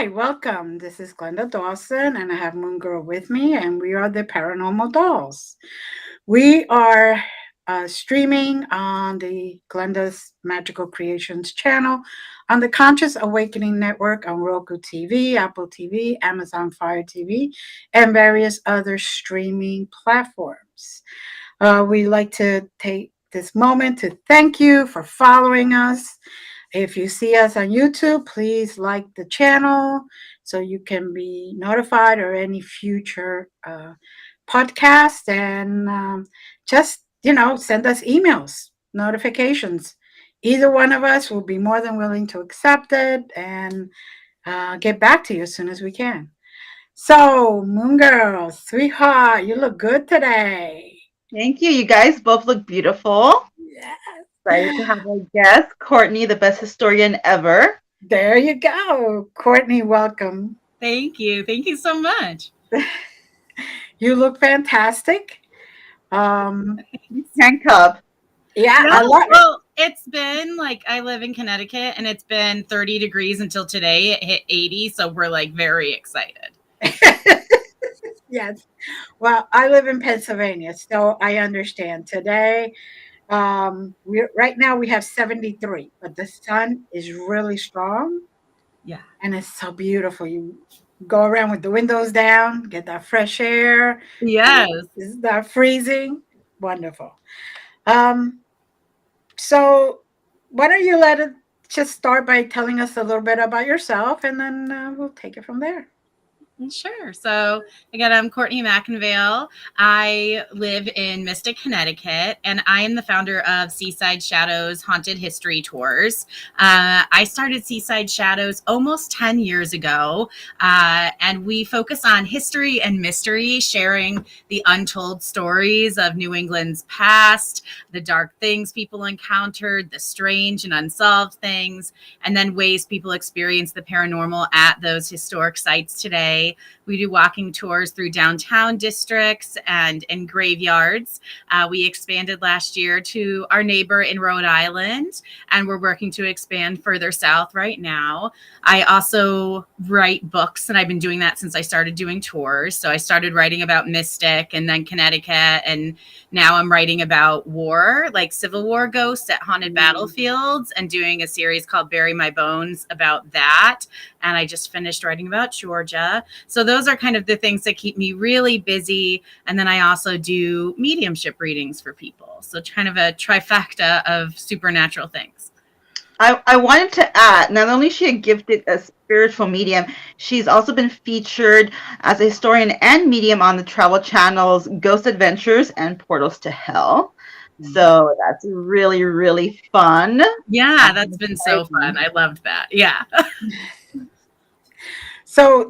Hi, welcome. This is Glenda Dawson, and I have Moongirl with me, and we are the Paranormal Dolls. We are streaming on the Glenda's Magical Creations channel on the Conscious Awakening Network on Roku TV, Apple TV, Amazon Fire TV, and various other streaming platforms. We like to take this moment to thank you for following us. If you see us on YouTube, please like the channel so you can be notified of any future podcast, and just send us emails, notifications. Either one of us will be more than willing to accept it and get back to you as soon as we can. So, Moon Girl, sweetheart, you look good today. Thank you. You guys both look beautiful. Yeah. Excited to have our guest, Courtney, the best historian ever. There you go. Courtney, welcome. Thank you. Thank you so much. You look fantastic. Handcuff. Yeah, Yeah, I love well, it's been like I live in Connecticut and it's been 30 degrees until today. It hit 80, so we're like very excited. it. Yes. Well, I live in Pennsylvania, so I understand. Today, right now we have 73, but the sun is really strong. Yeah. And it's so beautiful. You go around with the windows down, get that fresh air. Yes. It's not freezing. Wonderful. So why don't you just start by telling us a little bit about yourself, and then we'll take it from there. Sure. So again, I'm Courtney McInvale. I live in Mystic, Connecticut, and I am the founder of Seaside Shadows Haunted History Tours. I started Seaside Shadows almost 10 years ago, and we focus on history and mystery, sharing the untold stories of New England's past, the dark things people encountered, the strange and unsolved things, and then ways people experience the paranormal at those historic sites today. We do walking tours through downtown districts and in graveyards. We expanded last year to our neighbor in Rhode Island, and we're working to expand further south right now. I also write books, and I've been doing that since I started doing tours. So I started writing about Mystic and then Connecticut, and now I'm writing about war, like Civil War ghosts at haunted battlefields, and doing a series called Bury My Bones about that. And I just finished writing about Georgia. So those are kind of the things that keep me really busy. And then I also do mediumship readings for people. So kind of a trifecta of supernatural things. I wanted to add, not only is she a gifted a spiritual medium, she's also been featured as a historian and medium on the travel channels Ghost Adventures and Portals to Hell. So that's really, really fun. Yeah, that's been so fun. I loved that. Yeah. So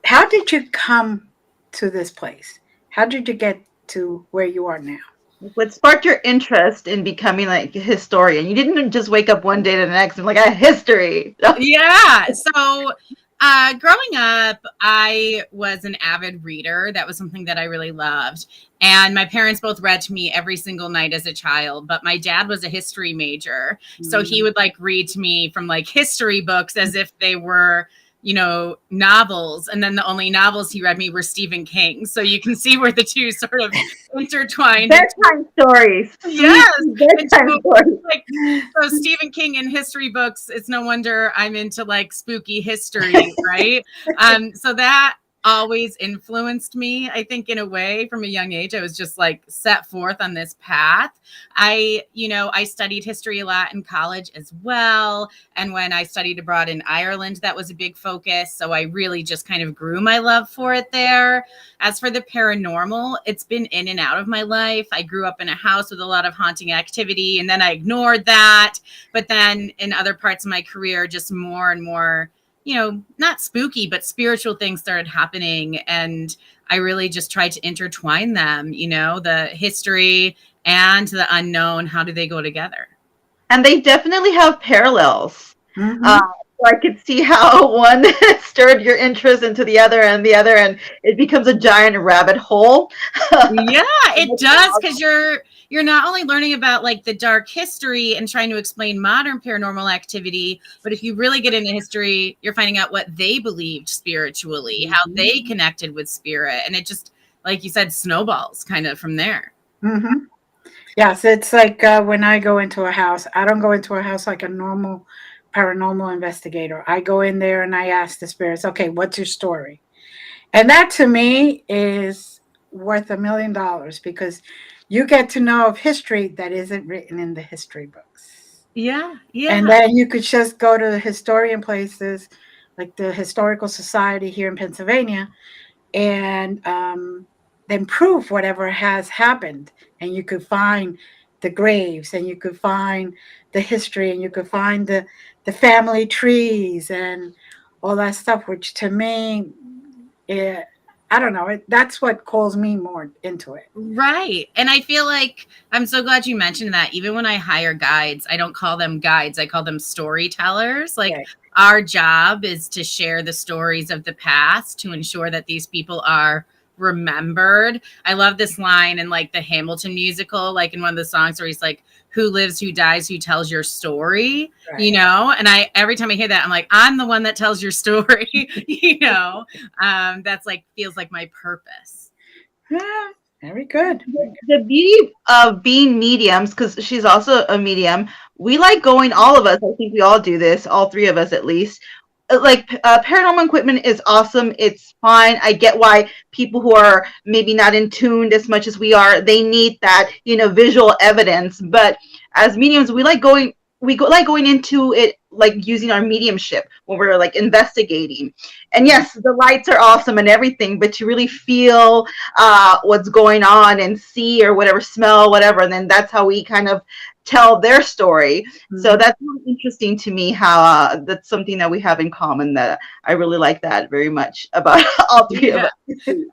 how did you come to this place? How did you get to where you are now? What sparked your interest in becoming like a historian? You didn't just wake up one day to the next and like, I history. Yeah. So growing up, I was an avid reader. That was something that I really loved. And my parents both read to me every single night as a child, but my dad was a history major. So he would like read to me from like history books as if they were, novels. And then the only novels he read me were Stephen King. So you can see where the two sort of intertwined. Bedtime stories. Yes. Bedtime stories. So Stephen King in history books, it's no wonder I'm into like spooky history, right? So that always influenced me, I think, in a way. From a young age, I was just like set forth on this path. I studied history a lot in college as well. And when I studied abroad in Ireland, that was a big focus. So I really just kind of grew my love for it there. As for the paranormal, it's been in and out of my life. I grew up in a house with a lot of haunting activity, and then I ignored that. But then in other parts of my career, just more and more, not spooky, but spiritual things started happening. And I really just tried to intertwine them, the history and the unknown. How do they go together? And they definitely have parallels. Mm-hmm. So I could see how one stirred your interest into the other, and it becomes a giant rabbit hole. Yeah, it does, because you're not only learning about like the dark history and trying to explain modern paranormal activity, but if you really get into history, you're finding out what they believed spiritually, how they connected with spirit, and it just, like you said, snowballs kind of from there. Mm-hmm. Yes, it's like when I go into a house, I don't go into a house like a normal paranormal investigator. I go in there and I ask the spirits, okay, what's your story? And that to me is worth $1,000,000 because you get to know of history that isn't written in the history books. Yeah, And yeah. then you could just go to the historian places like the Historical Society here in Pennsylvania and then prove whatever has happened. And you could find the graves and you could find the history and you could find the family trees and all that stuff, which to me, I don't know, that's what calls me more into it. Right. And I feel like I'm so glad you mentioned that. Even when I hire guides, I don't call them guides, I call them storytellers. Like, Right. our job is to share the stories of the past to ensure that these people are remembered. I love this line in like the Hamilton musical, like in one of the songs where he's like, who lives, who dies, who tells your story, Right. you know? And I, every time I hear that, I'm like, I'm the one that tells your story, you know? That's like, feels like my purpose. Yeah, very good. The beauty of being mediums, because she's also a medium, we like going, all of us, I think we all do this, all three of us at least. Like paranormal equipment is awesome. It's fine. I get why people who are maybe not in tune as much as we are, they need that, visual evidence. But as mediums, like going into it, like using our mediumship when we're like investigating. And yes, the lights are awesome and everything, but you really feel what's going on and see or whatever, smell, whatever. And then that's how we kind of tell their story. Mm-hmm. So that's really interesting to me how that's something that we have in common, that I really like that very much about all three of us.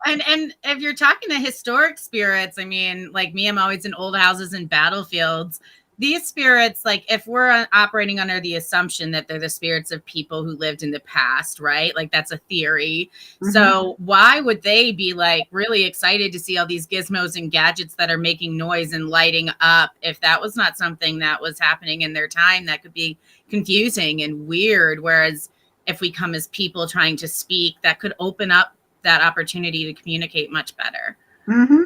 And if you're talking to historic spirits, I mean, like me, I'm always in old houses and battlefields. These spirits, like if we're operating under the assumption that they're the spirits of people who lived in the past, right? Like that's a theory. Mm-hmm. So why would they be like really excited to see all these gizmos and gadgets that are making noise and lighting up if that was not something that was happening in their time? That could be confusing and weird. Whereas if we come as people trying to speak, that could open up that opportunity to communicate much better. Mm-hmm.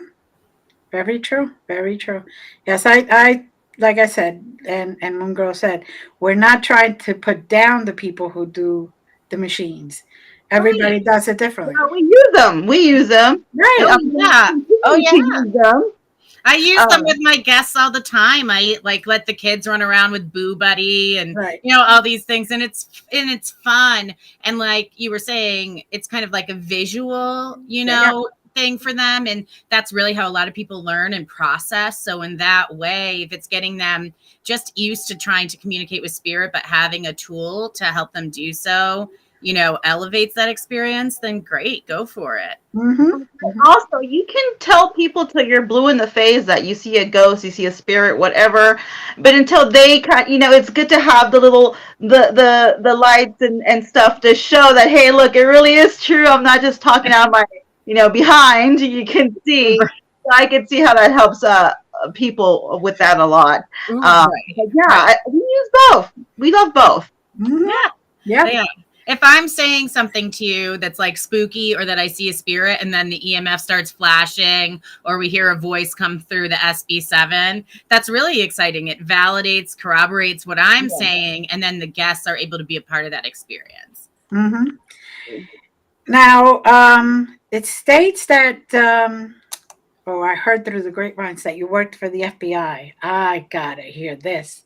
Very true. Very true. Yes, I like I said, and Moongirl said, we're not trying to put down the people who do the machines. Everybody does it differently. Well, we use them. We use them. Right. Oh yeah. Use them. I use them with my guests all the time. I like let the kids run around with Boo Buddy and all these things, and it's fun. And like you were saying, it's kind of like a visual, thing for them, and that's really how a lot of people learn and process. So in that way, if it's getting them just used to trying to communicate with spirit, but having a tool to help them do so, elevates that experience, then great, go for it. Mm-hmm. Also, you can tell people till you're blue in the face that you see a ghost, you see a spirit, whatever. But until they it's good to have the little the lights and stuff to show that, hey, look, it really is true. I'm not just talking out of my behind. You can see. So I can see how that helps people with that a lot. Yeah, we use both. We love both. Mm-hmm. Yeah. If I'm saying something to you that's like spooky, or that I see a spirit and then the EMF starts flashing, or we hear a voice come through the SB7, that's really exciting. It validates, corroborates what I'm saying, and then the guests are able to be a part of that experience. Mm-hmm. Now, it states that, I heard through the grapevines that you worked for the FBI. I gotta hear this.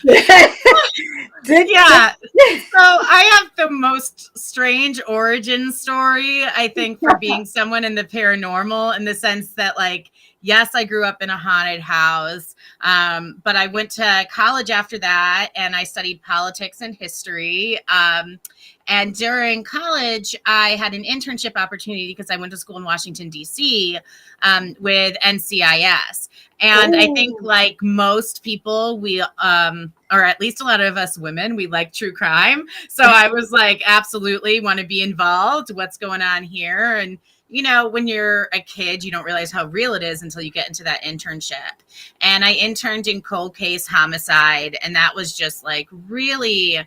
Yeah. So I have the most strange origin story, I think, for being someone in the paranormal, in the sense that, like, yes, I grew up in a haunted house, but I went to college after that and I studied politics and history. And during college, I had an internship opportunity because I went to school in Washington, D.C. With NCIS. And I think like most people, we, or at least a lot of us women, we like true crime. So I was like, absolutely want to be involved. What's going on here? And, you know, when you're a kid, you don't realize how real it is until you get into that internship. And I interned in cold case homicide. And that was just like really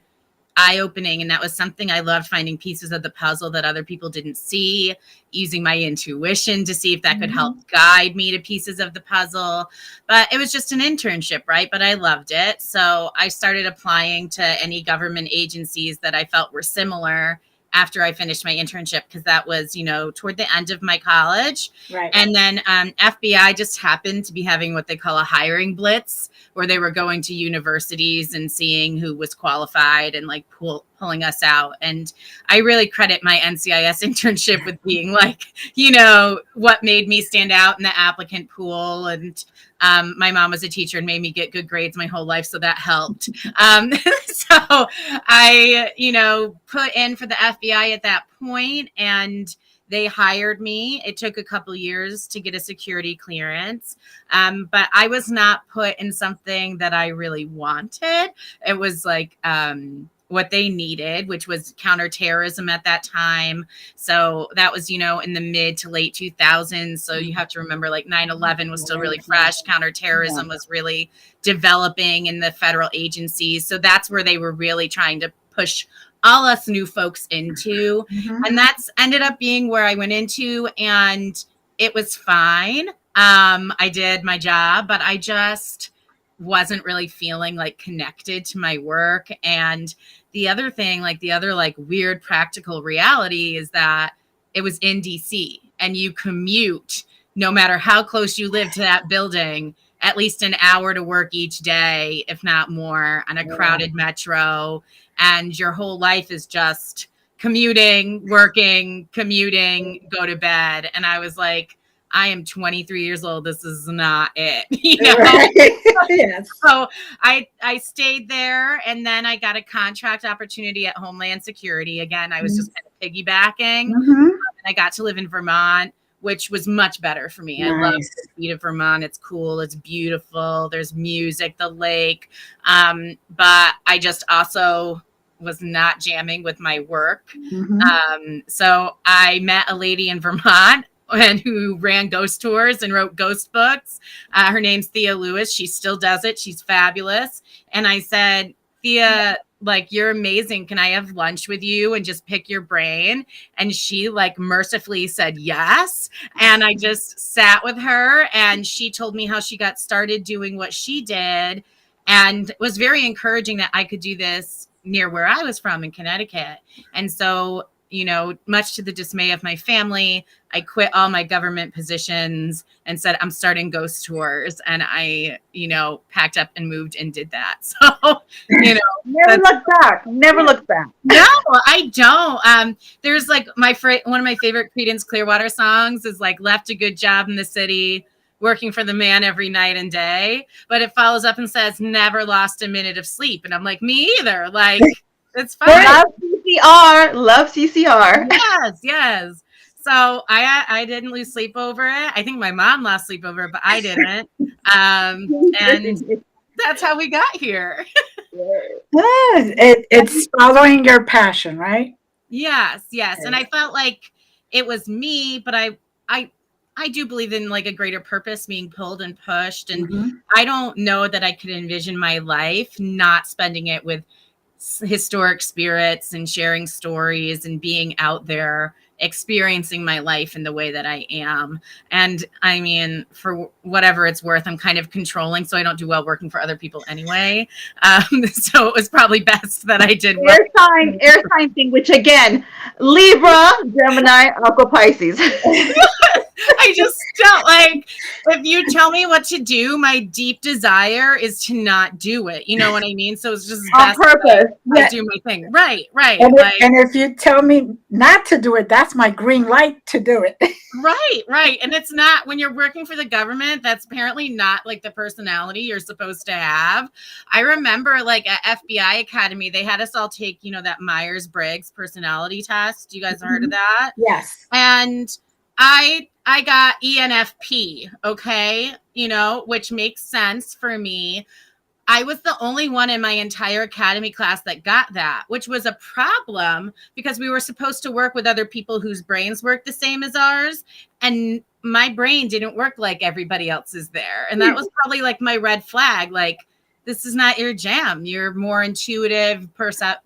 eye-opening, and that was something I loved, finding pieces of the puzzle that other people didn't see, using my intuition to see if that could help guide me to pieces of the puzzle. But it was just an internship, right? But I loved it. So I started applying to any government agencies that I felt were similar after I finished my internship, because that was, you know, toward the end of my college. Right. And then FBI just happened to be having what they call a hiring blitz, where they were going to universities and seeing who was qualified and like pulling us out. And I really credit my NCIS internship with being like, you know, what made me stand out in the applicant pool. And my mom was a teacher and made me get good grades my whole life, so that helped. So I, you know, put in for the FBI at that point, and they hired me. It took a couple years to get a security clearance, but I was not put in something that I really wanted. It was like what they needed, which was counterterrorism at that time. So that was, you know, in the mid to late 2000s. So you have to remember, like 9/11 was still really fresh. Counterterrorism was really developing in the federal agencies. So that's where they were really trying to push all us new folks into. And that's ended up being where I went into, and it was fine. I did my job, but I just wasn't really feeling like connected to my work. And the other thing, like the other like weird practical reality, is that it was in DC, and you commute no matter how close you live to that building, at least an hour to work each day, if not more, on a crowded metro. And your whole life is just commuting, working, commuting, go to bed. And I was like, I am 23 years old. This is not it. You know? Yes. So I stayed there, and then I got a contract opportunity at Homeland Security. Again, I was just kind of piggybacking. And I got to live in Vermont, which was much better for me. I love the beat of Vermont. It's cool. It's beautiful. There's music, the lake. But I just also was not jamming with my work. So I met a lady in Vermont and who ran ghost tours and wrote ghost books. Her name's Thea Lewis. She still does it. She's fabulous. And I said, Thea, like, you're amazing. Can I have lunch with you and just pick your brain? And she like mercifully said yes. And I just sat with her, and she told me how she got started doing what she did, and was very encouraging that I could do this near where I was from in Connecticut. And so, you know, much to the dismay of my family, I quit all my government positions and said, I'm starting ghost tours. And I, you know, packed up and moved and did that. So, you know, never look back. No, I don't. There's like one of my favorite Creedence Clearwater songs is like, left a good job in the city, working for the man every night and day. But it follows up and says, never lost a minute of sleep. And I'm like, me either. Like, it's fine. Love CCR. Yes. So I didn't lose sleep over it. I think my mom lost sleep over it, but I didn't. And that's how we got here. It's following your passion, right? Yes. And I felt like it was me, but I do believe in like a greater purpose being pulled and pushed. And I don't know that I could envision my life not spending it with historic spirits and sharing stories and being out there experiencing my life in the way that I am. And I mean, for whatever it's worth, I'm kind of controlling, so I don't do well working for other people anyway. So it was probably best that I did air sign thing, which again, Libra, Gemini, Aqua, Pisces. I just don't like, if you tell me what to do, my deep desire is to not do it. You know what I mean? So it's just On best purpose. I do my thing. Right. And if you tell me not to do it, that's my green light to do it. Right. And it's not, when you're working for the government, that's apparently not like the personality you're supposed to have. I remember like at FBI Academy, they had us all take, that Myers-Briggs personality test. You guys heard of that? Yes. And I got ENFP, okay, which makes sense for me. I was the only one in my entire academy class that got that, which was a problem because we were supposed to work with other people whose brains work the same as ours. And my brain didn't work like everybody else's there. And that was probably like my red flag. Like, this is not your jam. You're more intuitive,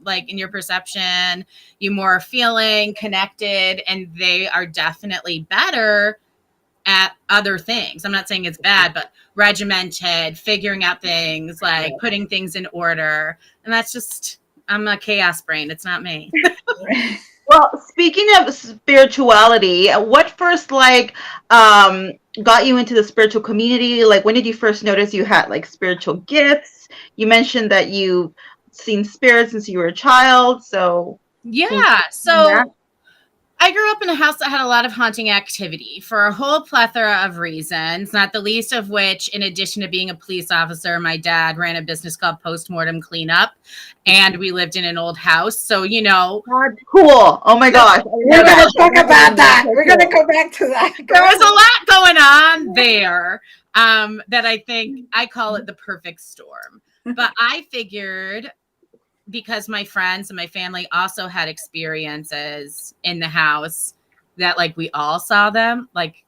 like in your perception, you're more feeling connected, and they are definitely better at other things. I'm not saying it's bad, but regimented, figuring out things, like putting things in order. And that's just, I'm a chaos brain. It's not me. Well, speaking of spirituality, what first got you into the spiritual community? Like, when did you first notice you had like spiritual gifts? You mentioned that you've seen spirits since you were a child. So yeah. So I grew up in a house that had a lot of haunting activity for a whole plethora of reasons, not the least of which, in addition to being a police officer, my dad ran a business called Postmortem Cleanup, and we lived in an old house. So, cool. Oh my gosh. We're going to talk about that. We're going to go back to that. There was a lot going on there that I think I call it the perfect storm. But I figured, because my friends and my family also had experiences in the house, that like we all saw them. Like,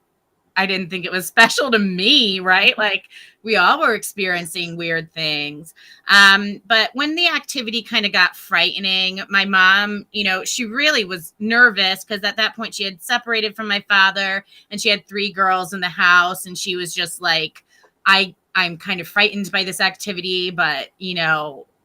I didn't think it was special to me, right? Like, we all were experiencing weird things. But when the activity kind of got frightening, my mom, she really was nervous because at that point she had separated from my father and she had 3 girls in the house. And she was just like, I'm kind of frightened by this activity, but,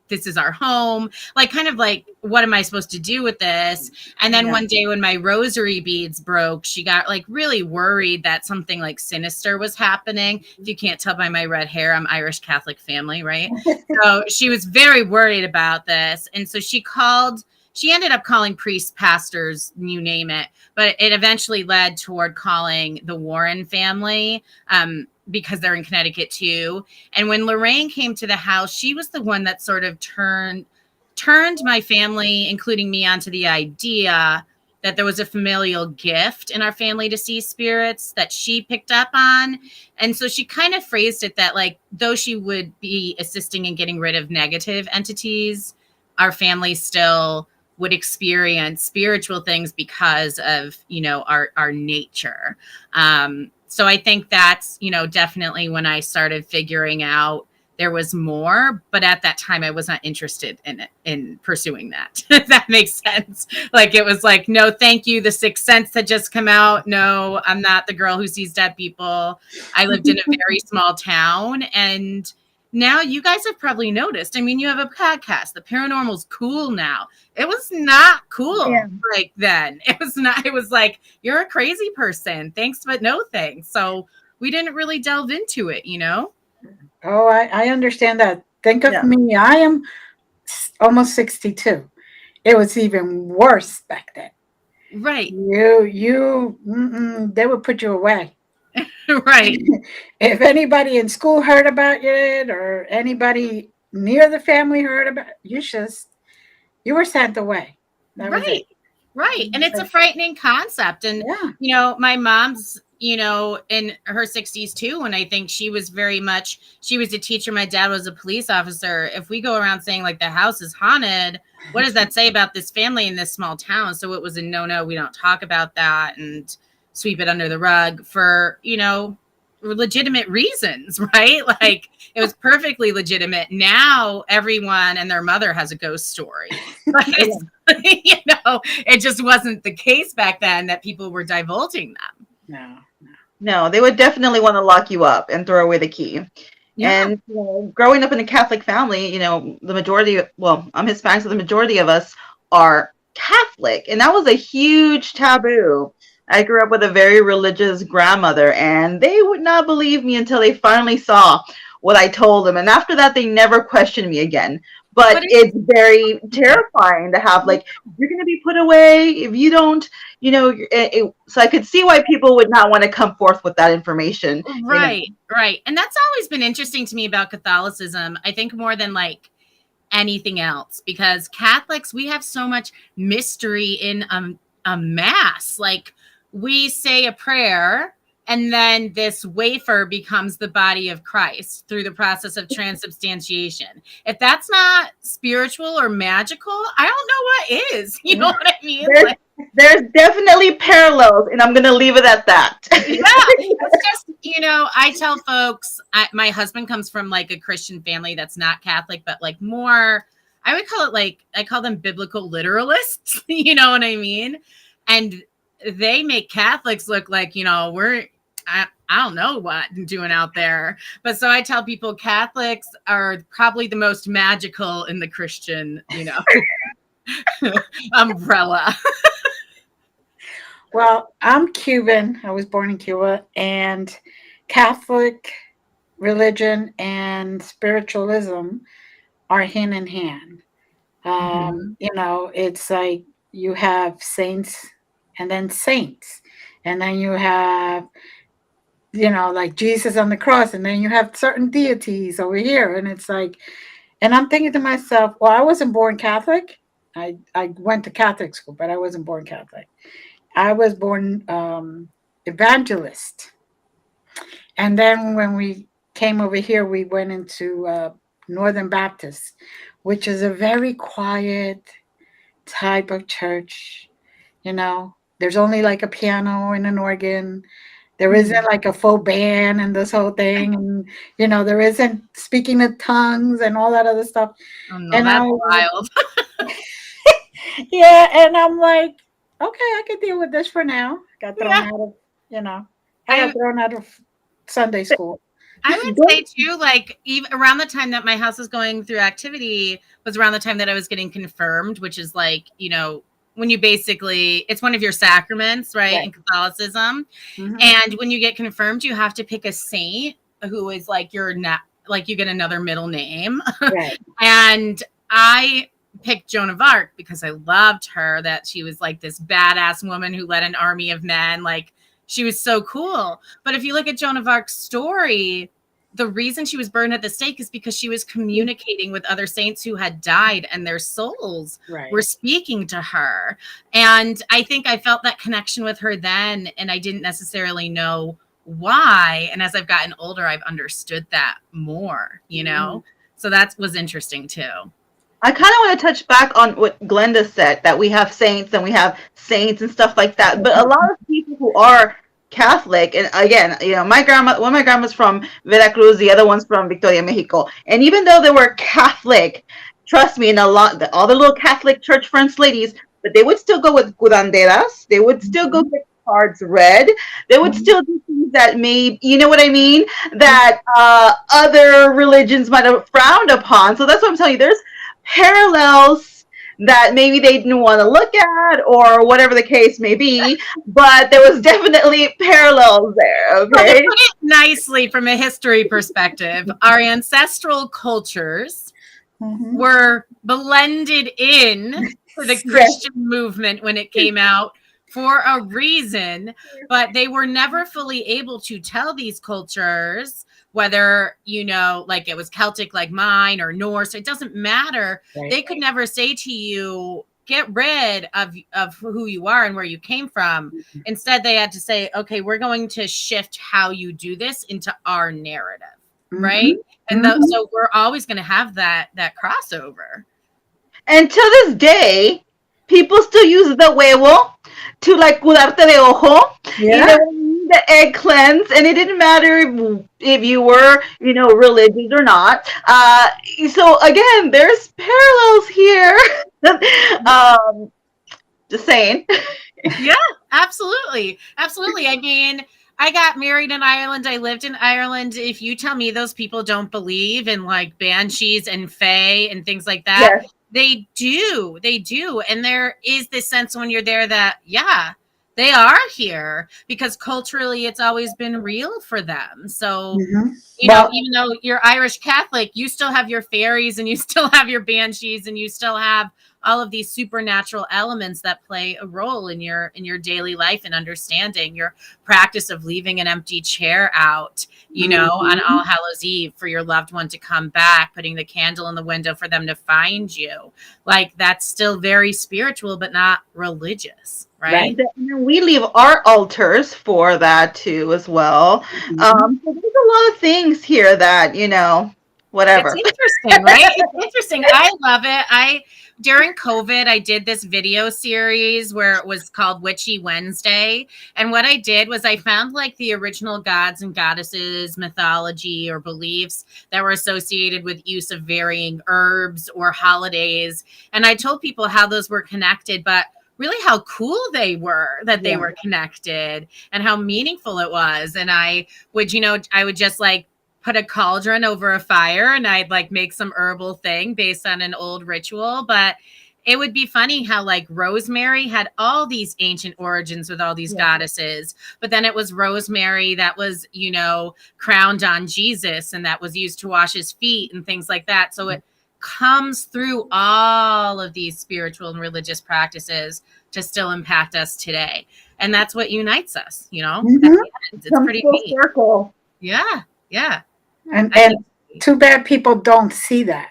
this is our home. Like, kind of like, what am I supposed to do with this? And then one day when my rosary beads broke, she got like really worried that something like sinister was happening. If you can't tell by my red hair, I'm Irish Catholic family, right? So she was very worried about this. And so she ended up calling priests, pastors, you name it. But it eventually led toward calling the Warren family, because they're in Connecticut too. And when Lorraine came to the house, she was the one that sort of turned my family, including me, onto the idea that there was a familial gift in our family to see spirits that she picked up on. And so she kind of phrased it that, like, though she would be assisting in getting rid of negative entities, our family still would experience spiritual things because of, our nature. So I think that's, definitely when I started figuring out there was more, but at that time I was not interested in pursuing that. If that makes sense. Like, it was like, no, thank you. The Sixth Sense had just come out. No, I'm not the girl who sees dead people. I lived in a very small town, and now you guys have probably noticed. I mean, you have a podcast. The paranormal's cool now. It was not cool like then. It was not. It was like, you're a crazy person. Thanks, but no thanks. So we didn't really delve into it, Oh, I understand that. Think of me. I am almost 62. It was even worse back then. Right. They would put you away. Right. If anybody in school heard about it or anybody near the family heard about it, you were sent away. Right. And it's a frightening concept. And, my mom's, in her 60s too. And I think she was she was a teacher. My dad was a police officer. If we go around saying like the house is haunted, what does that say about this family in this small town? So it was a no, we don't talk about that and sweep it under the rug for, legitimate reasons, right? Like, it was perfectly legitimate. Now everyone and their mother has a ghost story. But it just wasn't the case back then that people were divulging them. No, they would definitely want to lock you up and throw away the key. Yeah. And growing up in a Catholic family, the majority, I'm Hispanic, so the majority of us are Catholic. And that was a huge taboo I grew up with a very religious grandmother, and they would not believe me until they finally saw what I told them. And after that, they never questioned me again. But But it's very terrifying to have, like, you're going to be put away if you don't, so I could see why people would not want to come forth with that information. right, right. And that's always been interesting to me about Catholicism. I think more than like anything else, because Catholics, we have so much mystery in a mass. Like, we say a prayer and then this wafer becomes the body of Christ through the process of transubstantiation. If that's not spiritual or magical, I don't know what is. You know what I mean? There's definitely parallels, and I'm going to leave it at that. Yeah, it's just, I tell folks, my husband comes from like a Christian family that's not Catholic, but like more, I would call it like, I call them biblical literalists. You know what I mean? And they make Catholics look like, I don't know what I'm doing out there. But so I tell people Catholics are probably the most magical in the Christian, umbrella. Well, I'm Cuban. I was born in Cuba, and Catholic religion and spiritualism are hand in hand. It's like you have saints and then saints, and then you have, like Jesus on the cross, and then you have certain deities over here, and it's like, and I'm thinking to myself, well, I wasn't born Catholic. I went to Catholic school, but I wasn't born Catholic. I was born evangelist. And then when we came over here, we went into Northern Baptist, which is a very quiet type of church. There's only like a piano and an organ. There isn't like a faux band and this whole thing. And, there isn't speaking in tongues and all that other stuff. Oh, no, And that's wild. Yeah. And I'm like, okay, I can deal with this for now. Got thrown out of, I got thrown out of Sunday school. I would say too, like, even around the time that my house was going through activity was around the time that I was getting confirmed, which is like, when you basically, it's one of your sacraments, right? In Catholicism. Mm-hmm. And when you get confirmed, you have to pick a saint who is like like you get another middle name. Right. And I picked Joan of Arc because I loved her, that she was like this badass woman who led an army of men. Like, she was so cool. But if you look at Joan of Arc's story, the reason she was burned at the stake is because she was communicating with other saints who had died, and their souls were speaking to her. And I think I felt that connection with her then, and I didn't necessarily know why. And as I've gotten older, I've understood that more, So that was interesting too. I kind of want to touch back on what Glenda said, that we have saints and we have saints and stuff like that. But a lot of people who are Catholic, and again, one of my grandma's from Veracruz, the other one's from Victoria, Mexico. And even though they were Catholic, trust me, all the little Catholic church friends ladies, but they would still go with curanderas. They would still go get cards read. They would still do things that you know what I mean? That other religions might have frowned upon. So that's what I'm telling you. There's parallels that maybe they didn't want to look at, or whatever the case may be, but there was definitely parallels there. Okay, well, to put it nicely from a history perspective, our ancestral cultures were blended in to the Christian movement when it came out for a reason, but they were never fully able to tell these cultures, whether, like it was Celtic like mine or Norse, it doesn't matter. Right. They could never say to you, get rid of who you are and where you came from. Mm-hmm. Instead, they had to say, okay, we're going to shift how you do this into our narrative, right? And so we're always going to have that crossover. And to this day, people still use the huevo to like curarte de ojo. Yeah. The egg cleanse, and it didn't matter if you were, religious or not. So again, there's parallels here. Just saying. Yeah, absolutely. Absolutely. I mean, I got married in Ireland. I lived in Ireland. If you tell me those people don't believe in like banshees and fae and things like that, yes. They do. And there is this sense when you're there that, They are here because culturally it's always been real for them. So, Mhm. you know, Well, even though you're Irish Catholic, you still have your fairies and you still have your banshees and you still have all of these supernatural elements that play a role in your daily life and understanding your practice of leaving an empty chair out, you know, on All Hallows Eve for your loved one to come back, putting the candle in the window for them to find you. Like that's still very spiritual, but not religious, right? And then we leave our altars for that too as well. So there's a lot of things here that, you know, whatever. It's interesting, right? It's interesting. I love it. During COVID, I did this video series where it was called Witchy Wednesday. And what I did was I found like the original gods and goddesses mythology or beliefs that were associated with use of varying herbs or holidays. And I told people how those were connected, but really how cool they were that they were connected and how meaningful it was. And I would, you know, I would just like put a cauldron over a fire and I'd like make some herbal thing based on an old ritual. But it would be funny how like rosemary had all these ancient origins with all these goddesses, but then it was rosemary that was, you know, crowned on Jesus and that was used to wash his feet and things like that. So it comes through all of these spiritual and religious practices to still impact us today. And that's what unites us, you know, at the end. It's pretty neat. Circle. Yeah. Yeah. And too bad people don't see that.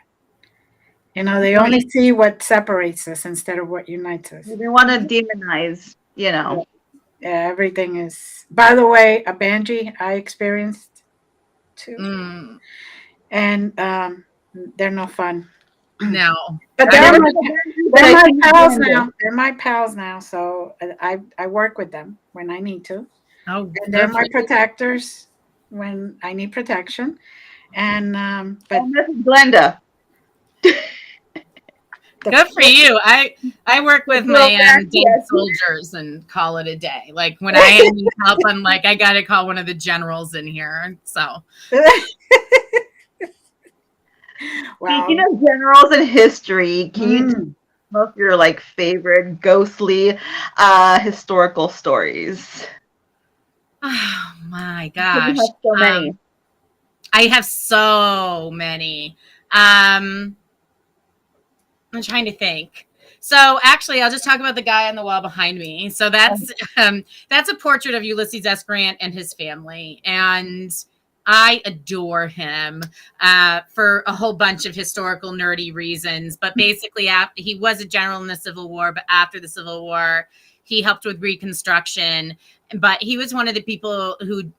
You know, they only see what separates us instead of what unites us. They want to demonize, you know. Yeah, everything is. By the way, a banshee I experienced too, and they're no fun. No, but they're my pals now. They're my pals now, so I work with them when I need to. Oh, and they're my protectors when I need protection. And but Glenda. Good for you. I work with my dead soldiers and call it a day. Like when I need help, I'm like, I got to call one of the generals in here. So. Wow. Speaking of generals in history, can you tell some of your like favorite ghostly historical stories? Oh my gosh. You have so many. I have so many. I'm trying to think. So actually, I'll just talk about the guy on the wall behind me. So that's a portrait of Ulysses S. Grant and his family. And I adore him for a whole bunch of historical nerdy reasons. But basically, he was a general in the Civil War. But after the Civil War, he helped with Reconstruction. But he was one of the people who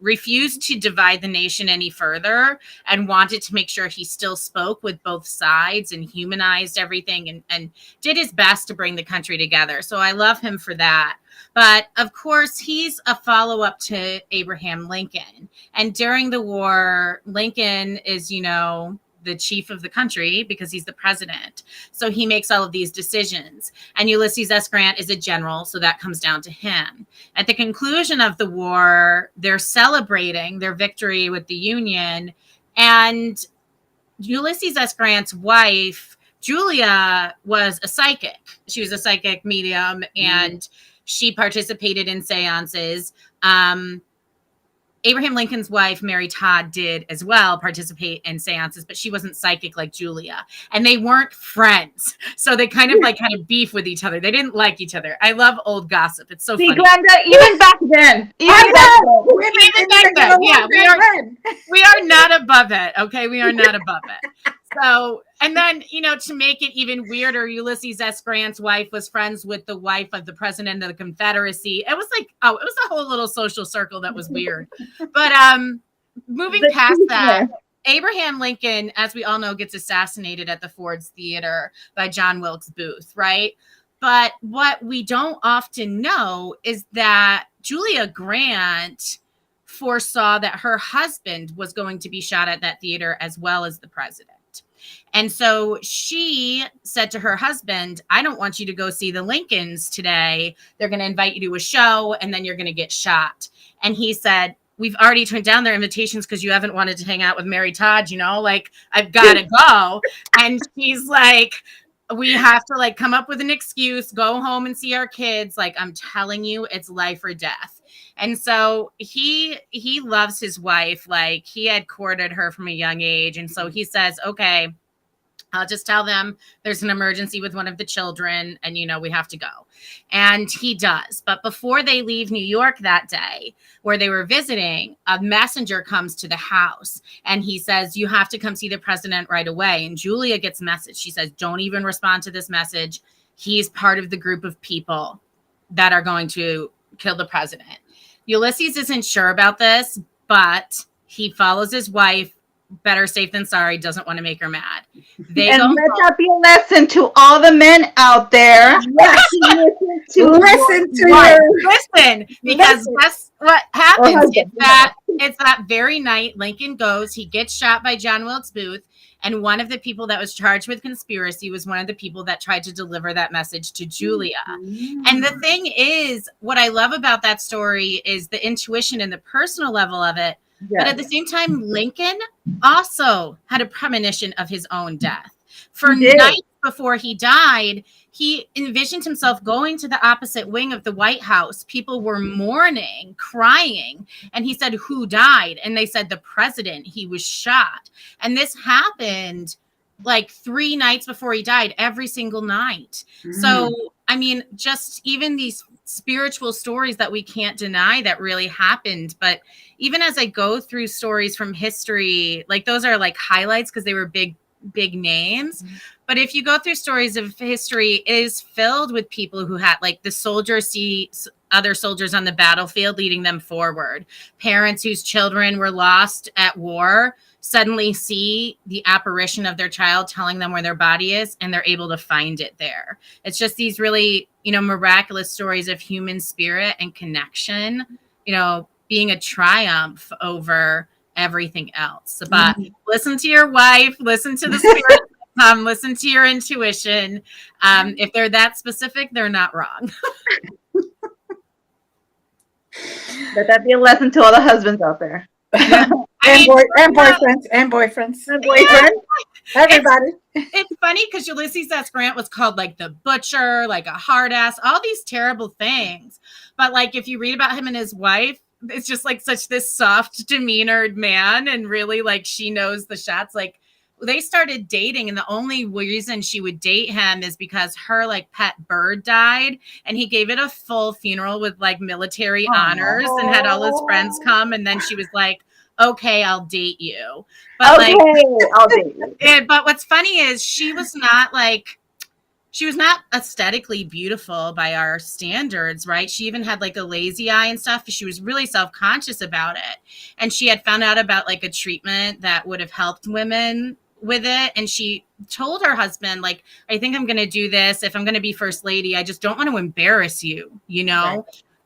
refused to divide the nation any further and wanted to make sure he still spoke with both sides and humanized everything and did his best to bring the country together. So I love him for that. But of course, he's a follow-up to Abraham Lincoln. And during the war, Lincoln is, you know, the chief of the country because he's the president. So he makes all of these decisions. And Ulysses S. Grant is a general, so that comes down to him. At the conclusion of the war, they're celebrating their victory with the Union. And Ulysses S. Grant's wife, Julia, was a psychic. She was a psychic medium, and she participated in seances. Abraham Lincoln's wife, Mary Todd, did as well participate in seances, but she wasn't psychic like Julia. And they weren't friends. So they kind of like had a beef with each other. They didn't like each other. I love old gossip. It's so funny. Glenda, even back then. Even back then. Yeah, we are not above it. Okay, we are not above it. So, and then, you know, to make it even weirder, Ulysses S. Grant's wife was friends with the wife of the president of the Confederacy. It was like, it was a whole little social circle that was weird. But moving past that, Abraham Lincoln, as we all know, gets assassinated at the Ford's Theater by John Wilkes Booth, right? But what we don't often know is that Julia Grant foresaw that her husband was going to be shot at that theater as well as the president. And so she said to her husband, I don't want you to go see the Lincolns today. They're going to invite you to a show and then you're going to get shot. And he said, we've already turned down their invitations because you haven't wanted to hang out with Mary Todd, you know, like I've got to go. And she's like, we have to like come up with an excuse, go home and see our kids. Like, I'm telling you, it's life or death. And so he loves his wife. Like, he had courted her from a young age. And so he says, okay, I'll just tell them there's an emergency with one of the children and, we have to go. And he does. But before they leave New York that day where they were visiting, a messenger comes to the house and he says, you have to come see the president right away. And Julia gets a message. She says, don't even respond to this message. He's part of the group of people that are going to kill the president. Ulysses isn't sure about this, but he follows his wife. Better safe than sorry, doesn't want to make her mad. And let that be a lesson to all the men out there. Yes. Listen, because that's what happens. It's that very night Lincoln goes, he gets shot by John Wilkes Booth, and one of the people that was charged with conspiracy was one of the people that tried to deliver that message to Julia. Mm-hmm. And the thing is, what I love about that story is the intuition and the personal level of it. Yes. But at the same time, Lincoln also had a premonition of his own death. For nights before he died, he envisioned himself going to the opposite wing of the White House. People were mourning, crying. And he said, who died? And they said, the president. He was shot. And this happened like 3 nights before he died, every single night. Mm. So, I mean, just even these spiritual stories that we can't deny that really happened. But even as I go through stories from history, like those are like highlights because they were big names. Mm-hmm. But if you go through stories of history, it is filled with people who had, like, the soldiers see other soldiers on the battlefield leading them forward. Parents whose children were lost at war suddenly see the apparition of their child telling them where their body is, and they're able to find it there. It's just these really, miraculous stories of human spirit and connection, being a triumph over everything else. But listen to your wife, listen to the spirit, listen to your intuition. If they're that specific, they're not wrong. Let that be a lesson to all the husbands out there. And boyfriends. Yeah. Everybody. It's funny because Ulysses S. Grant was called like the butcher, like a hard ass, all these terrible things. But like if you read about him and his wife, it's just like such this soft demeanored man, and really like she knows the shots. Like they started dating, and the only reason she would date him is because her like pet bird died, and he gave it a full funeral with like military honors and had all his friends come, and then she was like, okay, I'll date you. But I'll date you. But what's funny is she was not aesthetically beautiful by our standards, right? She even had like a lazy eye and stuff. She was really self-conscious about it. And she had found out about like a treatment that would have helped women with it. And she told her husband, like, I think I'm going to do this. If I'm going to be first lady, I just don't want to embarrass you, Right.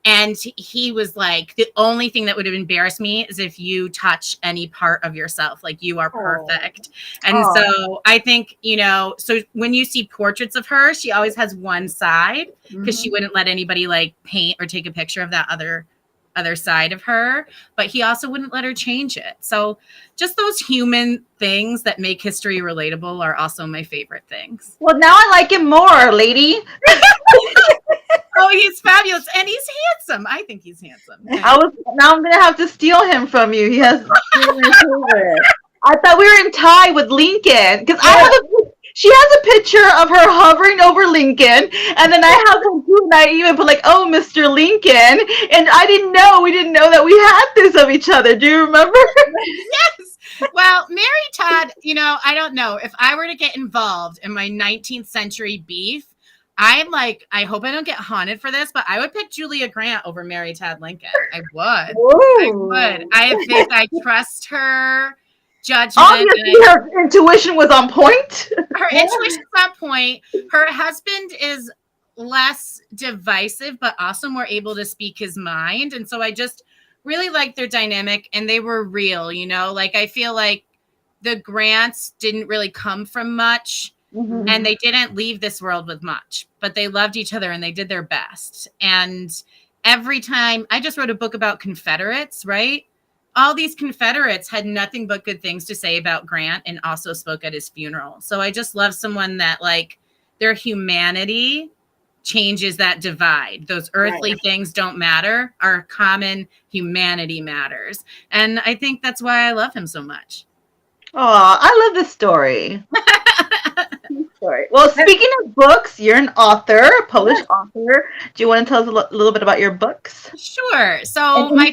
And he was like, the only thing that would have embarrassed me is if you touch any part of yourself. Like, you are perfect. And so I think, so when you see portraits of her, she always has one side because she wouldn't let anybody like paint or take a picture of that other side of her. But he also wouldn't let her change it. So just those human things that make history relatable are also my favorite things. Well, now I like him more, lady. Oh, he's fabulous, and he's handsome. I think he's handsome. Now I'm gonna have to steal him from you. He has. I thought we were in tie with Lincoln because she has a picture of her hovering over Lincoln, and then I have one too, and I even put like, "Oh, Mr. Lincoln," and we didn't know that we had this of each other. Do you remember? Yes. Well, Mary Todd, I don't know if I were to get involved in my 19th century beef. I'm like, I hope I don't get haunted for this, but I would pick Julia Grant over Mary Todd Lincoln. I would. Ooh. I trust her judgment. Obviously, her intuition was on point. Her intuition's on point. Her husband is less divisive, but also more able to speak his mind. And so I just really like their dynamic, and they were real, Like, I feel like the Grants didn't really come from much. Mm-hmm. And they didn't leave this world with much, but they loved each other and they did their best. And every time I just wrote a book about Confederates, right? All these Confederates had nothing but good things to say about Grant and also spoke at his funeral. So I just love someone that like their humanity changes that divide. Those earthly things don't matter. Our common humanity matters. And I think that's why I love him so much. Oh, I love this story. Well, speaking of books, you're an author, a Polish author. Do you want to tell us a little bit about your books? Sure. So my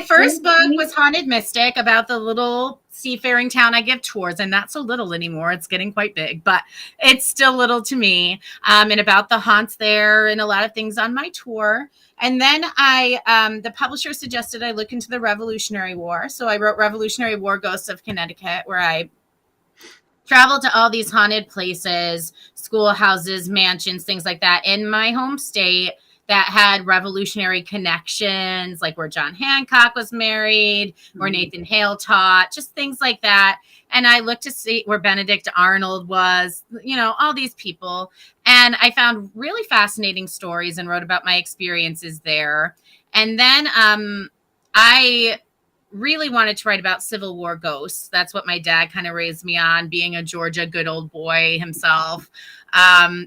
first book was Haunted Mystic, about the little seafaring town I give tours, and not so little anymore. It's getting quite big, but it's still little to me. And about the haunts there and a lot of things on my tour. And then the publisher suggested I look into the Revolutionary War. So I wrote Revolutionary War Ghosts of Connecticut, where I traveled to all these haunted places, schoolhouses, mansions, things like that in my home state that had revolutionary connections, like where John Hancock was married, where Nathan Hale taught, just things like that. And I looked to see where Benedict Arnold was, you know, all these people. And I found really fascinating stories and wrote about my experiences there. And then I really wanted to write about Civil War ghosts. That's what my dad kind of raised me on, being a Georgia good old boy himself.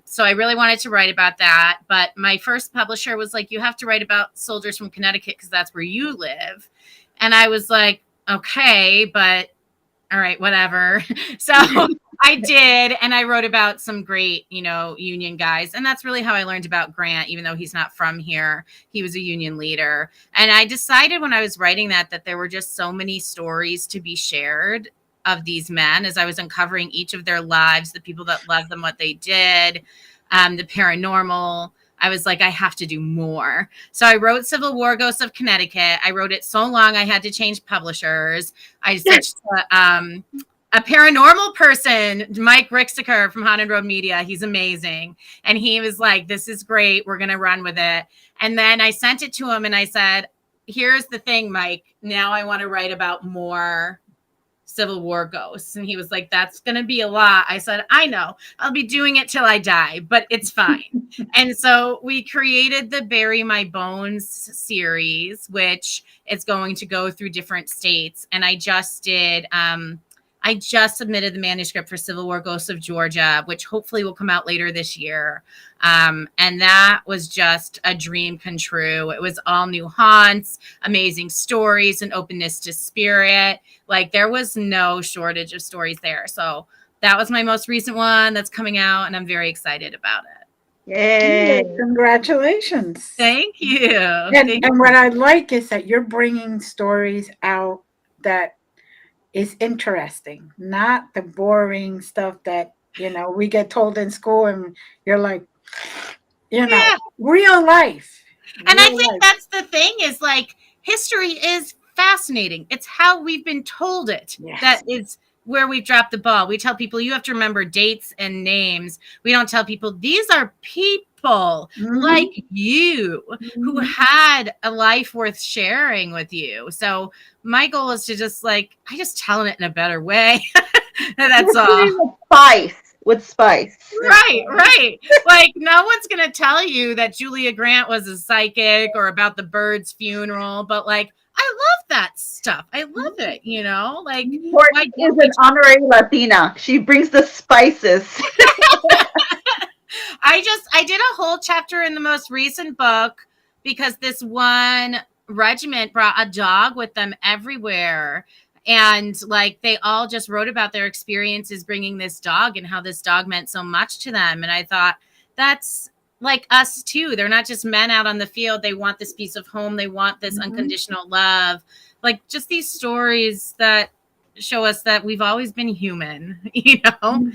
So I really wanted to write about that. But my first publisher was like, you have to write about soldiers from Connecticut because that's where you live. And I was like, okay, but all right, whatever. So I did. And I wrote about some great, you know, Union guys. And that's really how I learned about Grant, even though he's not from here. He was a Union leader. And I decided when I was writing that there were just so many stories to be shared of these men as I was uncovering each of their lives, the people that loved them, what they did, the paranormal. I was like, I have to do more. So I wrote Civil War Ghosts of Connecticut. I wrote it so long I had to change publishers. I switched to a paranormal person, Mike Rixiker from Haunted Road Media. He's amazing. And he was like, this is great. We're going to run with it. And then I sent it to him and I said, here's the thing, Mike. Now I want to write about more Civil War ghosts. And he was like, that's going to be a lot. I said, I know. I'll be doing it till I die, but it's fine. And so we created the Bury My Bones series, which is going to go through different states. And I just submitted the manuscript for Civil War Ghosts of Georgia, which hopefully will come out later this year. And that was just a dream come true. It was all new haunts, amazing stories, and openness to spirit. Like, there was no shortage of stories there. So that was my most recent one that's coming out, and I'm very excited about it. Yay! Congratulations. Thank you. And what I like is that you're bringing stories out that is interesting, not the boring stuff that, you know, we get told in school and you're like, you know, real life. And I think that's the thing is, like, history is fascinating. It's how we've been told it. Yes. That is where we've dropped the ball. We tell people you have to remember dates and names. We don't tell people these are people like you who had a life worth sharing with you. So my goal is to just, like, I just telling it in a better way. That's all. With spice. Right. Like, no one's going to tell you that Julia Grant was a psychic or about the bird's funeral, but, like, I love that stuff. I love it, you know? Like, Courtney is an honorary Latina. She brings the spices. I did a whole chapter in the most recent book because this one regiment brought a dog with them everywhere. And, like, they all just wrote about their experiences bringing this dog and how this dog meant so much to them. And I thought, that's like us too. They're not just men out on the field. They want this piece of home. They want this unconditional love. Like, just these stories that show us that we've always been human, you know?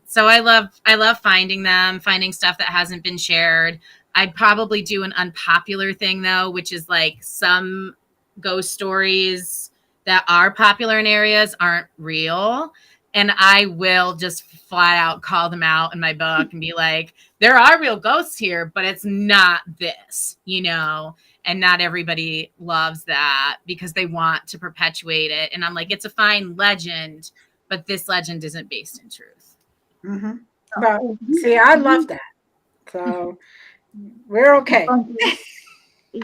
So I love finding them, finding stuff that hasn't been shared. I'd probably do an unpopular thing, though, which is, like, some ghost stories that are popular in areas aren't real. And I will just flat out call them out in my book and be like, there are real ghosts here, but it's not this, you know? And not everybody loves that because they want to perpetuate it. And I'm like, it's a fine legend, but this legend isn't based in truth. But see, I love that. So we're okay.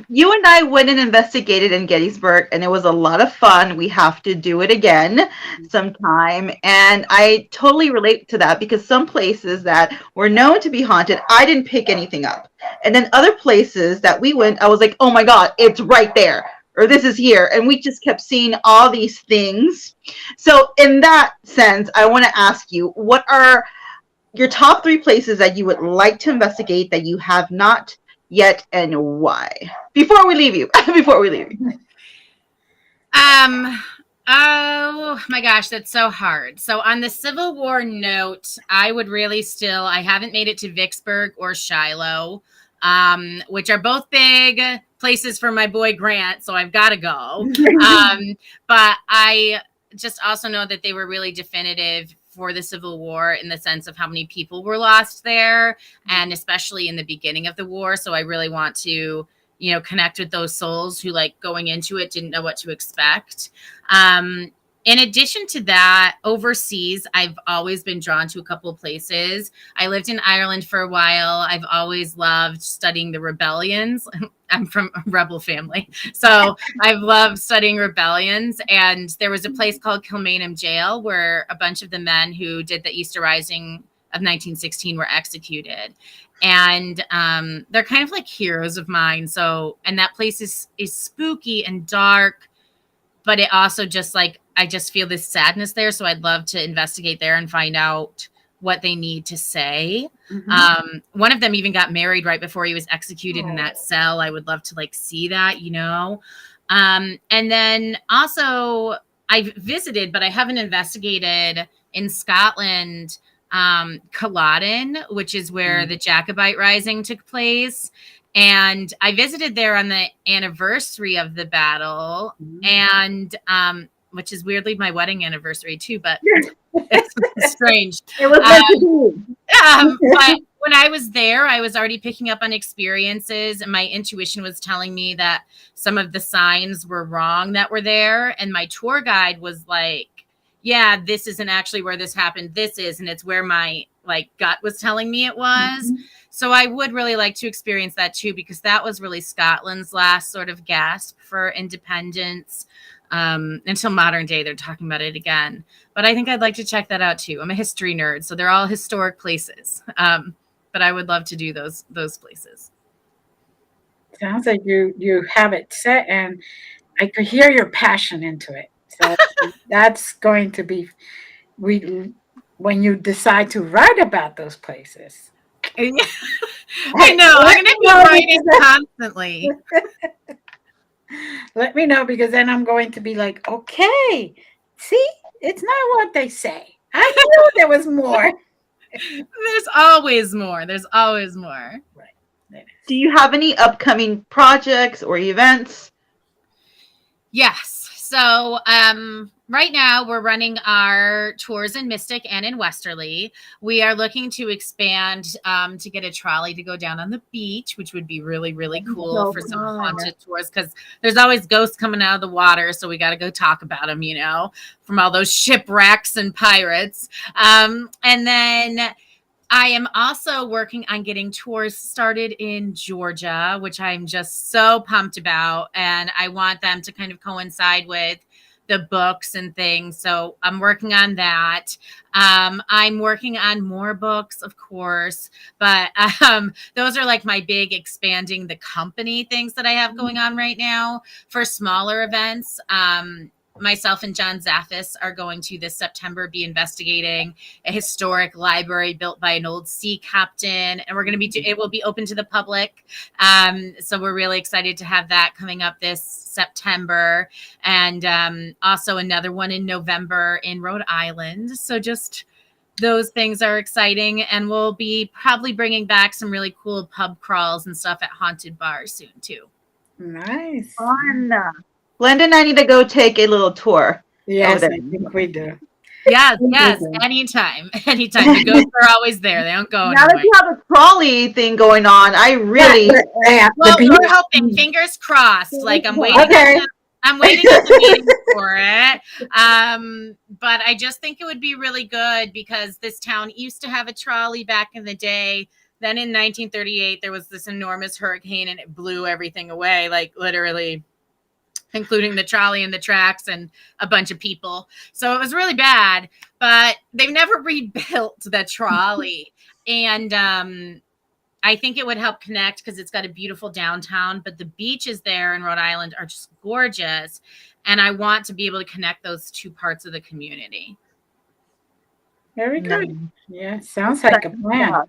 you and I went and investigated in Gettysburg, and it was a lot of fun. We have to do it again sometime. And I totally relate to that because some places that were known to be haunted, I didn't pick anything up. And then other places that we went, I was like, oh my God, it's right there. Or this is here. And we just kept seeing all these things. So, in that sense, I want to ask you, what are your top 3 places that you would like to investigate that you have not yet, and why? Before we leave you. Oh my gosh, that's so hard. So on the Civil War note, I would really still, I haven't made it to Vicksburg or Shiloh, which are both big places for my boy Grant, so I've got to go. But I just also know that they were really definitive for the Civil War in the sense of how many people were lost there, and especially in the beginning of the war. So I really want to, you know, connect with those souls who, like, going into it didn't know what to expect. In addition to that, overseas, I've always been drawn to a couple of places. I lived in Ireland for a while. I've always loved studying the rebellions. I'm from a rebel family, so I've loved studying rebellions. And there was a place called Kilmainham Jail where a bunch of the men who did the Easter Rising of 1916 were executed. And they're kind of like heroes of mine. So, and that place is spooky and dark, but it also just, like, I just feel this sadness there. So I'd love to investigate there and find out what they need to say. One of them even got married right before he was executed in that cell. I would love to, like, see that, you know? And then also I've visited, but I haven't investigated in Scotland, Culloden, which is where the Jacobite Rising took place. And I visited there on the anniversary of the battle, and which is weirdly my wedding anniversary too, but it's strange. It was meant to be. But when I was there, I was already picking up on experiences, and my intuition was telling me that some of the signs were wrong that were there. And my tour guide was like, yeah, this isn't actually where this happened. This is, and it's where my, like, gut was telling me it was. So I would really like to experience that too, because that was really Scotland's last sort of gasp for independence. Until modern day, they're talking about it again. But I think I'd like to check that out too. I'm a history nerd, so they're all historic places. But I would love to do those places. Sounds like you have it set, and I could hear your passion into it. So that's going to be when you decide to write about those places. I know. I'm going to be writing constantly. Let me know, because then I'm going to be like, okay, see, it's not what they say. I knew there was more. There's always more. There's always more. Right. Do you have any upcoming projects or events? Yes. So right now we're running our tours in Mystic and in Westerly. We are looking to expand to get a trolley to go down on the beach, which would be really, really cool for some haunted tours, because there's always ghosts coming out of the water. So we got to go talk about them, you know, from all those shipwrecks and pirates. And then I am also working on getting tours started in Georgia, which I'm just so pumped about. And I want them to kind of coincide with the books and things. So I'm working on that. I'm working on more books, of course, but those are like my big expanding the company things that I have going on right now. For smaller events, myself and John Zaffis are going to this September be investigating a historic library built by an old sea captain, and we're going to be it will be open to the public. So we're really excited to have that coming up this September, and also another one in November in Rhode Island. So just those things are exciting, and we'll be probably bringing back some really cool pub crawls and stuff at haunted bars soon too. Nice. Fun. Glenda and I need to go take a little tour. Yes, I think we do. Yes, anytime. The ghosts are always there. They don't go now anywhere. that you have a trolley thing going on, I really... Well, we're hoping, fingers crossed. Like, I'm waiting. Okay. I'm waiting at the meeting for it. But I just think it would be really good, because this town used to have a trolley back in the day Then in 1938, there was this enormous hurricane and it blew everything away, like literally, including the trolley and the tracks and a bunch of people. So it was really bad, but they've never rebuilt the trolley. And I think it would help connect because it's got a beautiful downtown, but the beaches there in Rhode Island are just gorgeous. And I want to be able to connect those two parts of the community. Very good. Yeah, sounds like a plan.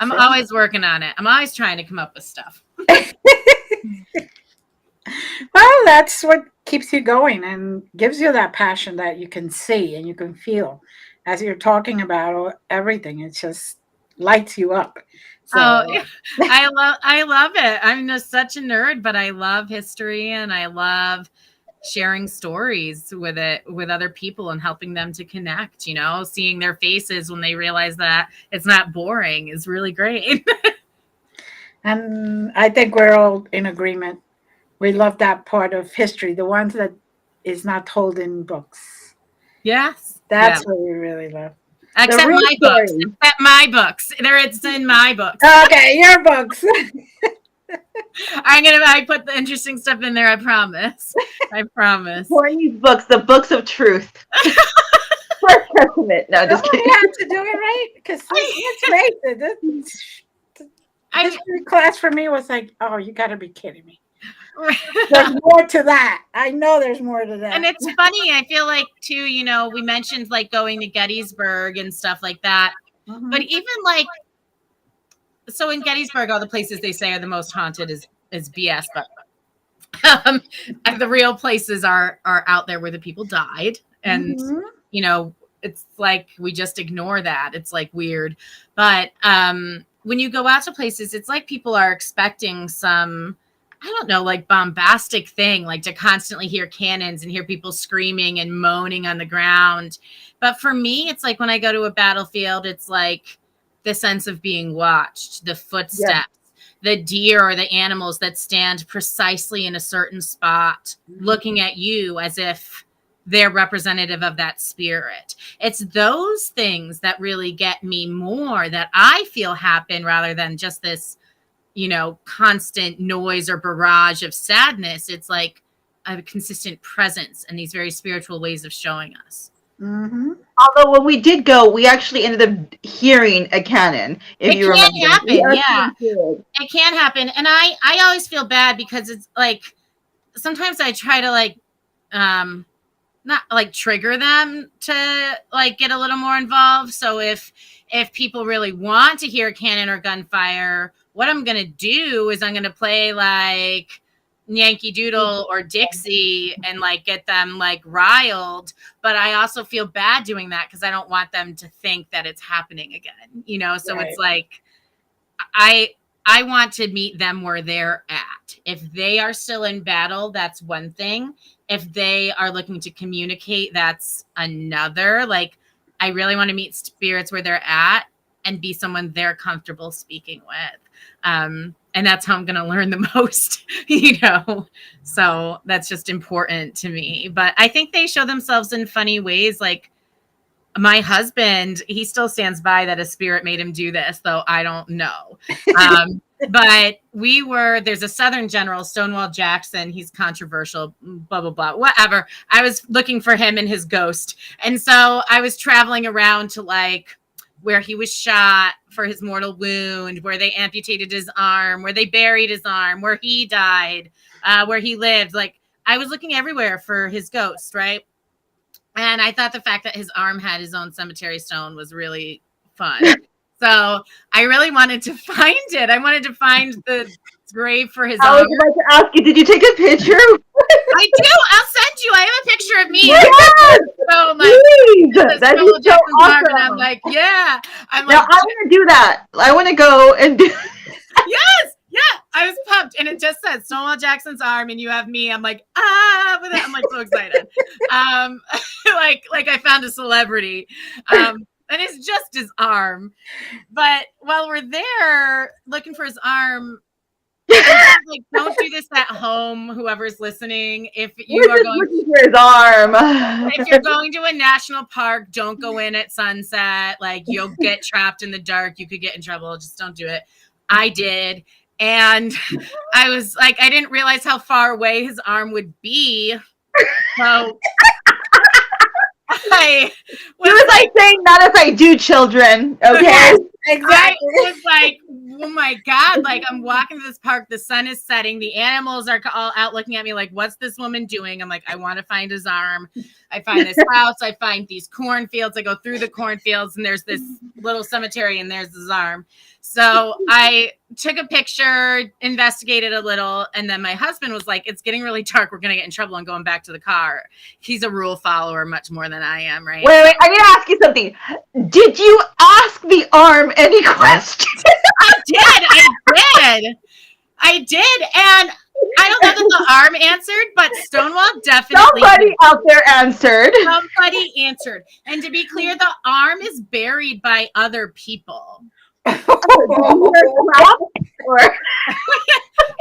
I'm always working on it. I'm always trying to come up with stuff. Well, that's what keeps you going and gives you that passion that you can see and you can feel as you're talking about everything. It just lights you up. So. Oh, I love it. I'm just such a nerd, but I love history and I love sharing stories with other people and helping them to connect, you know, seeing their faces when they realize that it's not boring is really great. And I think we're all in agreement. We love that part of history, the ones that is not told in books. Yes. That's what we really love. Except my books. Except my books. It's in my books. Okay, your books. I put the interesting stuff in there, I promise. I promise. Courtney's books, the books of truth. First Testament. No, just kidding. You have to do it right because let's face it. History class for me was like, oh, you got to be kidding me. There's more to that. I know there's more to that. And it's funny. I feel like too, you know, we mentioned like going to Gettysburg and stuff like that. Mm-hmm. But even like, so in Gettysburg, all the places they say are the most haunted is BS. But the real places are out there where the people died. And, mm-hmm. you know, it's like we just ignore that. It's like weird. But when you go out to places, it's like people are expecting some, I don't know, like bombastic thing, like to constantly hear cannons and hear people screaming and moaning on the ground. But for me, it's like when I go to a battlefield, it's like the sense of being watched, the footsteps, the deer or the animals that stand precisely in a certain spot, looking at you as if they're representative of that spirit. It's those things that really get me more, that I feel happen rather than just this, you know, constant noise or barrage of sadness. It's like a consistent presence and these very spiritual ways of showing us. Mm-hmm. Although when we did go, we actually ended up hearing a cannon. If you remember, it can happen. And I always feel bad because it's like sometimes I try to like not like trigger them to like get a little more involved. So if people really want to hear cannon or gunfire, what I'm going to do is I'm going to play like Yankee Doodle or Dixie and like get them like riled. But I also feel bad doing that because I don't want them to think that it's happening again, you know? So It's like, I want to meet them where they're at. If they are still in battle, that's one thing. If they are looking to communicate, that's another. Like, I really want to meet spirits where they're at and be someone they're comfortable speaking with. And that's how I'm going to learn the most, you know? So that's just important to me. But I think they show themselves in funny ways. Like my husband, he still stands by that a spirit made him do this, though I don't know. But there's a Southern general, Stonewall Jackson. He's controversial, blah, blah, blah, whatever. I was looking for him and his ghost. And so I was traveling around to like where he was shot for his mortal wound, where they amputated his arm, where they buried his arm, where he died, where he lived. Like I was looking everywhere for his ghost, right? And I thought the fact that his arm had his own cemetery stone was really fun. So I really wanted to find it. I wanted to find the grave for his arm. I was about to ask you, did you take a picture? I do. I'll send you. I have a picture of me. Yes! So That'd be so awesome. And I'm like, yeah. I'm now, like, I want to do that. I want to go and do. Yes. Yeah. I was pumped. And it just says Stonewall Jackson's arm and you have me. I'm like, with it. I'm like so excited. Like I found a celebrity. And it's just his arm. But while we're there looking for his arm, Like, don't do this at home, whoever's listening. If you We're are just going looking for his arm. if you're going to a national park, don't go in at sunset. Like, you'll get trapped in the dark. You could get in trouble. Just don't do it. I did. And I was like, I didn't realize how far away his arm would be. So I was like saying, not as I do, children. Okay. Exactly. I was like, oh my God, like I'm walking to this park, the sun is setting, the animals are all out looking at me like, what's this woman doing? I'm like, I want to find his arm. I find this house, I find these cornfields, I go through the cornfields and there's this little cemetery and there's his arm. So I took a picture, investigated a little, and then my husband was like, it's getting really dark, we're gonna get in trouble and going back to the car. He's a rule follower much more than I am, right? Wait, I need to ask you something. Did you ask the arm any questions? I did. And I don't know that the arm answered, but Stonewall definitely Somebody out there answered. Somebody answered. And to be clear, the arm is buried by other people. Or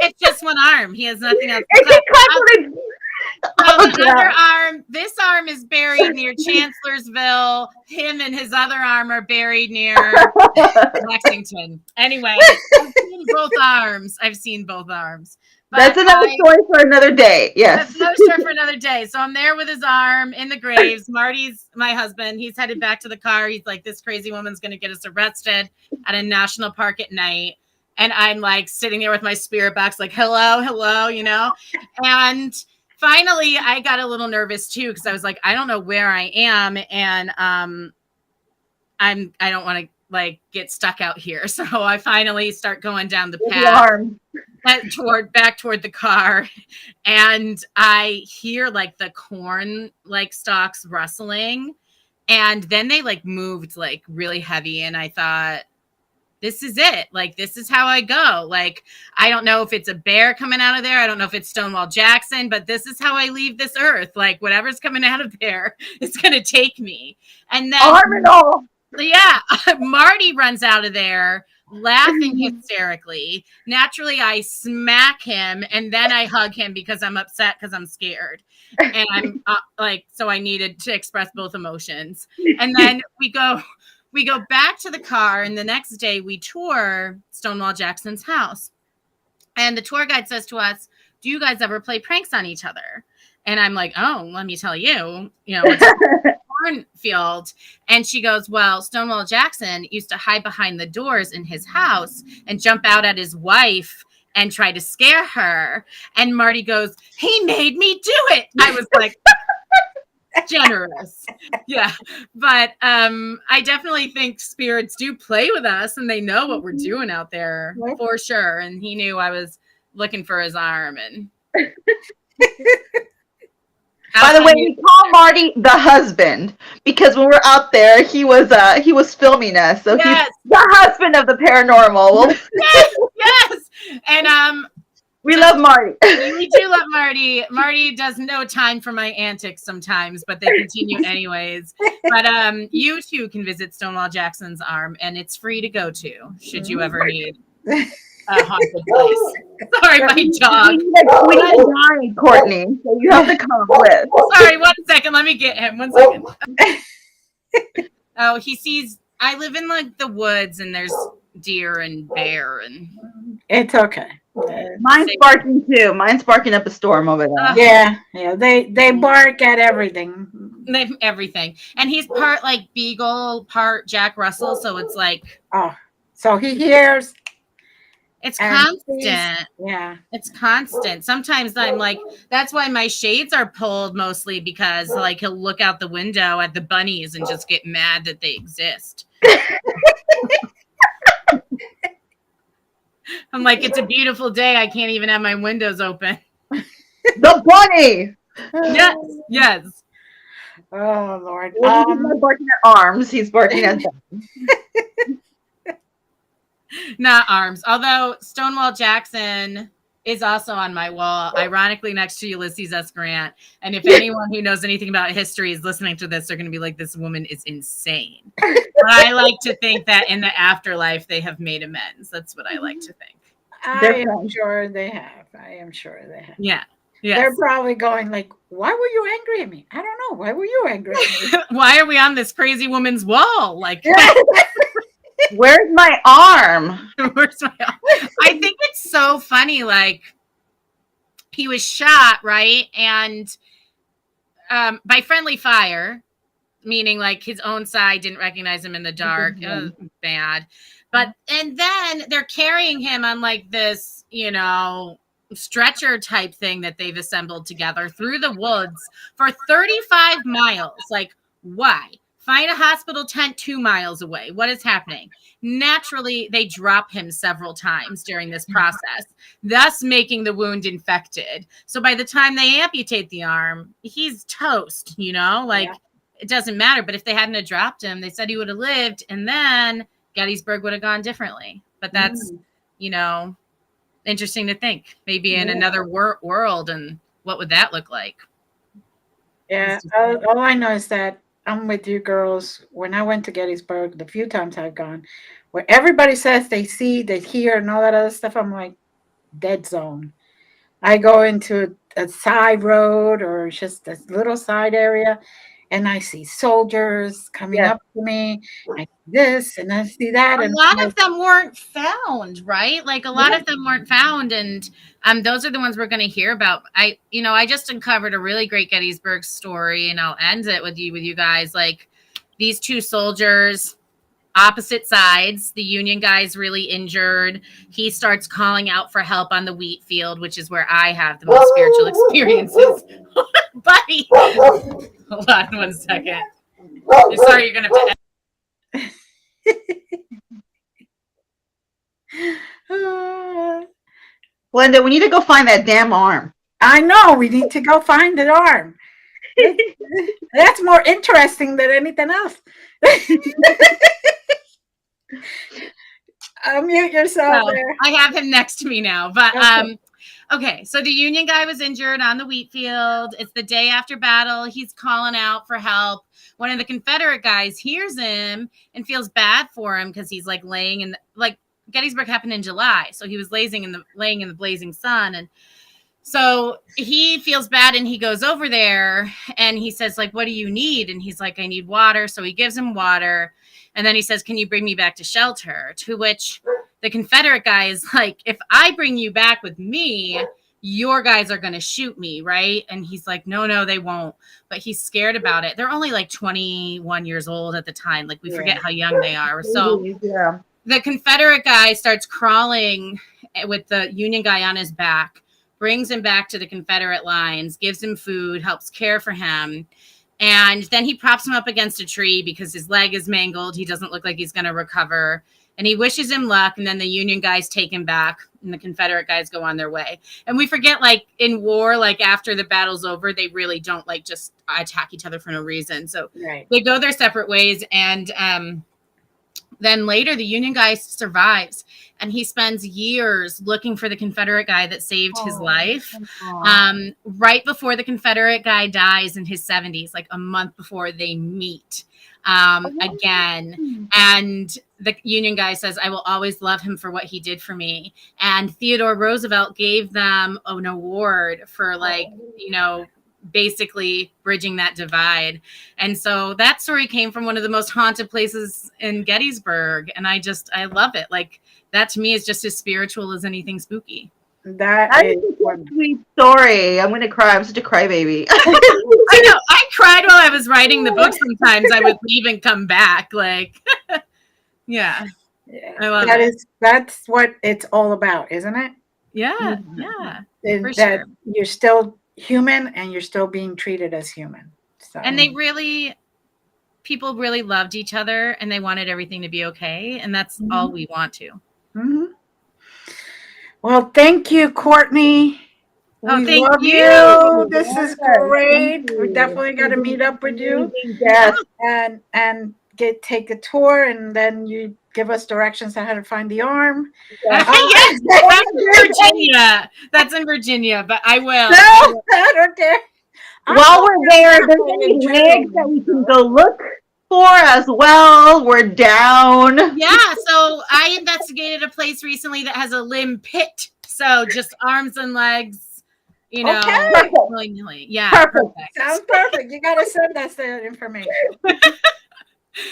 It's just one arm. He has nothing else. the Other arm, this arm is buried near Chancellorsville. Him and his other arm are buried near Lexington. Anyway, I've seen both arms. But that's another story for another day. Yes. That's another story for another day. So I'm there with his arm in the graves. Marty's my husband. He's headed back to the car. He's like, this crazy woman's going to get us arrested at a national park at night. And I'm like sitting there with my spirit box, like, hello, you know? And finally, I got a little nervous too, because I was like, I don't know where I am. And I don't want to like get stuck out here. So I finally start going down the path back toward the car, and I hear like the corn like stalks rustling, and then they like moved like really heavy, and I thought, this is it. Like, this is how I go. Like, I don't know if it's a bear coming out of there. I don't know if it's Stonewall Jackson, but this is how I leave this earth. Like, whatever's coming out of there is going to take me. And then arm and all. Yeah, Marty runs out of there laughing hysterically. Naturally, I smack him and then I hug him because I'm upset because I'm scared. And I'm so I needed to express both emotions. And then we go back to the car, and the next day we tour Stonewall Jackson's house. And the tour guide says to us, do you guys ever play pranks on each other? And I'm like, oh, let me tell you, it's a cornfield. And she goes, well, Stonewall Jackson used to hide behind the doors in his house and jump out at his wife and try to scare her. And Marty goes, he made me do it. I was like, generous. Yeah. But I definitely think spirits do play with us, and they know what we're doing out there for sure. And he knew I was looking for his arm. And by the way, we call Marty the husband because when we're out there, he was filming us. So yes. He's the husband of the paranormal. Yes. And we love Marty. We do love Marty. Marty does no time for my antics sometimes, but they continue anyways. But you too can visit Stonewall Jackson's arm, and it's free to go to should you ever need a haunted place. Sorry, my dog. We died, Courtney. So you have to come with. Sorry, 1 second. Let me get him. 1 second. Oh, he sees. I live in like the woods, and there's deer and bear, and it's okay. Mine's barking too. Mine's barking up a storm over there. Yeah. They bark at everything. Everything, and he's part like beagle, part Jack Russell. So it's like, so he hears. It's constant. Yeah. It's constant. Sometimes I'm like, that's why my shades are pulled mostly, because like he'll look out the window at the bunnies and just get mad that they exist. I'm like, it's a beautiful day. I can't even have my windows open. The bunny. Yes. Oh Lord. He's not barking at arms. He's barking at them. Not arms. Although Stonewall Jackson is also on my wall, ironically next to Ulysses S. Grant. And if anyone who knows anything about history is listening to this, they're going to be like, this woman is insane. But I like to think that in the afterlife, they have made amends. That's what I like to think. I am sure they have. I am sure they have. Yeah. Yes. They're probably going like, why were you angry at me? I don't know. Why were you angry at me? Why are we on this crazy woman's wall? Like, where's my arm? where's my arm? I think it's so funny. Like, he was shot, right? And by friendly fire, meaning like his own side didn't recognize him in the dark. Bad. But, and then they're carrying him on like this, you know, stretcher type thing that they've assembled together through the woods for 35 miles. Like, why? Find a hospital tent 2 miles away. What is happening? Naturally, they drop him several times during this process, thus making the wound infected. So by the time they amputate the arm, he's toast, you know, like it doesn't matter. But if they hadn't have dropped him, they said he would have lived, and then Gettysburg would have gone differently. But that's, you know, interesting to think. Maybe in another world, and what would that look like? Yeah, all I know is that I'm with you girls. When I went to Gettysburg, the few times I've gone, where everybody says they see, they hear, and all that other stuff, I'm like, dead zone. I go into a side road or just a little side area, and I see soldiers coming up to me. I see this and I see that. A lot of them weren't found, right? Like a lot of them weren't found, and those are the ones we're going to hear about. I just uncovered a really great Gettysburg story, and I'll end it with you guys. Like these two soldiers, opposite sides. The Union guy's really injured. He starts calling out for help on the wheat field, which is where I have the most spiritual experiences. Buddy, hold on 1 second. I'm sorry, you're gonna have to. Glenda, we need to go find that damn arm. I know, we need to go find the arm. That's more interesting than anything else. Mute yourself there. I have him next to me now, but okay, so the Union guy was injured on the wheat field. It's the day after battle. He's calling out for help. One of the Confederate guys hears him and feels bad for him because he's like laying in Gettysburg happened in July, so he was laying in the blazing sun, and so he feels bad and he goes over there and he says, like, what do you need? And he's like, I need water. So he gives him water. And then he says, can you bring me back to shelter? To which the Confederate guy is like, if I bring you back with me, your guys are going to shoot me, right? And he's like, no, they won't. But he's scared about it. They're only like 21 years old at the time. Like, we forget how young they are. So the Confederate guy starts crawling with the Union guy on his back, brings him back to the Confederate lines, gives him food, helps care for him. And then he props him up against a tree because his leg is mangled. He doesn't look like he's going to recover. And he wishes him luck. And then the Union guys take him back and the Confederate guys go on their way. And we forget, like, in war, like, after the battle's over, they really don't, like, just attack each other for no reason. So they go their separate ways. And then later, the Union guy survives. And he spends years looking for the Confederate guy that saved his life. Right before the Confederate guy dies in his 70s, like a month before they meet again. And the Union guy says, I will always love him for what he did for me. And Theodore Roosevelt gave them an award for, like, you know, basically bridging that divide. And so that story came from one of the most haunted places in Gettysburg. And I love it. Like, that to me is just as spiritual as anything spooky. That is a sweet story. I'm going to cry. I'm such a crybaby. I know. I cried while I was writing the book. Sometimes I would leave and come back. Like, yeah. I love it. That's what it's all about, isn't it? Yeah. Yeah. For sure. You're still human and you're still being treated as human. So. And people really loved each other and they wanted everything to be okay. And that's all we want to. Mm-hmm. Well, thank you, Courtney. We thank love you. This is great. We definitely got to meet up with you. Yes. And take a tour, and then you give us directions on how to find the arm. Yes, that's in Virginia. That's in Virginia, but I will. No, I don't care. While we're there, there's any legs that we can go look 4 as well. We're down. Yeah, so I investigated a place recently that has a limb pit. So just arms and legs, Okay. Perfect. willy-nilly. Yeah, Perfect. Sounds perfect. You got to send us that information.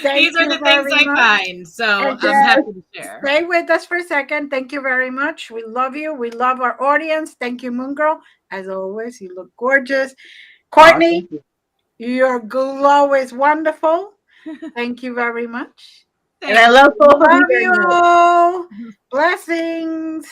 These are the things I find. So I'm happy to share. Stay with us for a second. Thank you very much. We love you. We love our audience. Thank you, Moongirl. As always, you look gorgeous. Courtney, your glow is wonderful. Thank you very much. And I love both of Love you. you. Blessings.